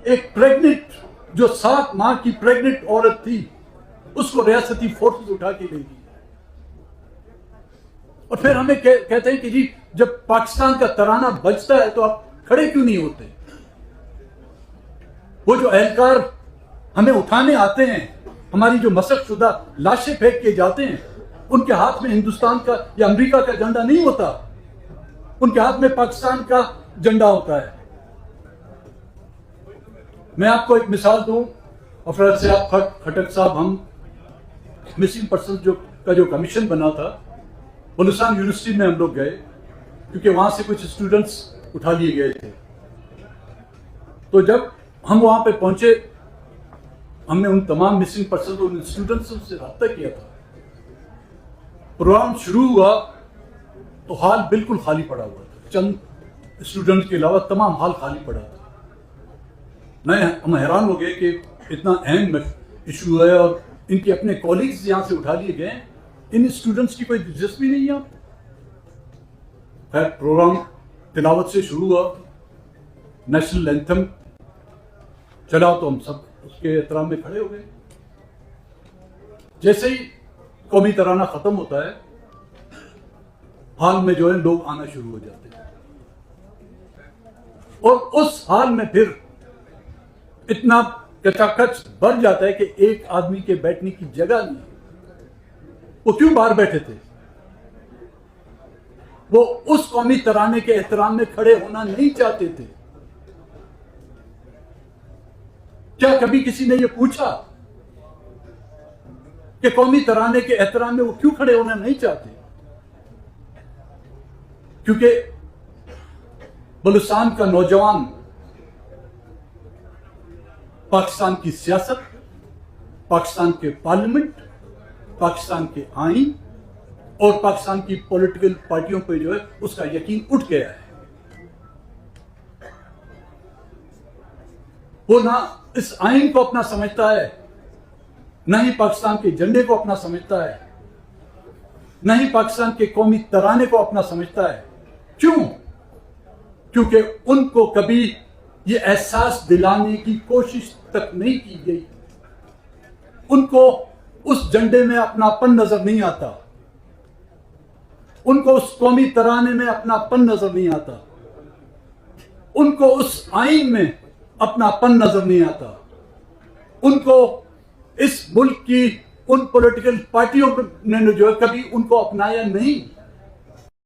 ایک پریگنٹ جو 7 ماہ کی پریگنٹ عورت تھی اس کو ریاستی فورسز اٹھا کے لے گئی. اور پھر ہمیں کہتے ہیں کہ جی جب پاکستان کا ترانہ بجتا ہے تو آپ کھڑے کیوں نہیں ہوتے؟ وہ جو اہلکار ہمیں اٹھانے آتے ہیں، ہماری جو مسخ شدہ لاشیں پھینک کے جاتے ہیں، ان کے ہاتھ میں ہندوستان کا یا امریکہ کا جھنڈا نہیں ہوتا، ان کے ہاتھ میں پاکستان کا جھنڈا ہوتا ہے. میں آپ کو ایک مثال دوں. افراد صاحب خٹک صاحب، ہم مسنگ پرسن کا جو کمیشن بنا تھا، بلوچستان یونیورسٹی میں ہم لوگ گئے کیونکہ وہاں سے کچھ اسٹوڈنٹس اٹھا لیے گئے تھے. تو جب ہم وہاں پہ پہنچے، ہم نے ان تمام مسنگ پرسن اور اسٹوڈنٹس سے رابطہ کیا تھا. پروگرام شروع ہوا تو ہال بالکل خالی پڑا ہوا تھا، چند اسٹوڈنٹ کے علاوہ تمام ہال خالی پڑا تھا. ہم حیران ہو گئے کہ اتنا اہم ایشو ہے اور ان کے اپنے کولیگز یہاں سے اٹھا لیے گئے، ان اسٹوڈنٹس کی کوئی دلچسپی نہیں ہے. خیر، پروگرام تلاوت سے شروع ہوا، نیشنل اینتھم چلا تو ہم سب اس کے احترام میں کھڑے ہو گئے. جیسے ہی قومی ترانہ ختم ہوتا ہے، ہال میں جو ہے لوگ آنا شروع ہو جاتے ہیں، اور اس حال میں پھر اتنا کچاکچ بڑھ جاتا ہے کہ ایک آدمی کے بیٹھنے کی جگہ نہیں. وہ کیوں باہر بیٹھے تھے؟ وہ اس قومی ترانے کے احترام میں کھڑے ہونا نہیں چاہتے تھے. کیا کبھی کسی نے یہ پوچھا کہ قومی ترانے کے احترام میں وہ کیوں کھڑے ہونا نہیں چاہتے؟ کیونکہ بلوچستان کا نوجوان پاکستان کی سیاست، پاکستان کے پارلیمنٹ، پاکستان کے آئین اور پاکستان کی پولیٹیکل پارٹیوں پہ جو ہے اس کا یقین اٹھ گیا ہے. وہ نہ اس آئین کو اپنا سمجھتا ہے، نہ ہی پاکستان کے جھنڈے کو اپنا سمجھتا ہے، نہ ہی پاکستان کے قومی ترانے کو اپنا سمجھتا ہے. کیوں؟ کیونکہ ان کو کبھی یہ احساس دلانے کی کوشش تک نہیں کی گئی. ان کو اس جھنڈے میں اپناپن نظر نہیں آتا، ان کو اس قومی ترانے میں اپناپن نظر نہیں آتا، ان کو اس آئین میں اپناپن نظر نہیں آتا، ان کو اس ملک کی ان پولیٹیکل پارٹیوں نے جو ہے کبھی ان کو اپنایا نہیں.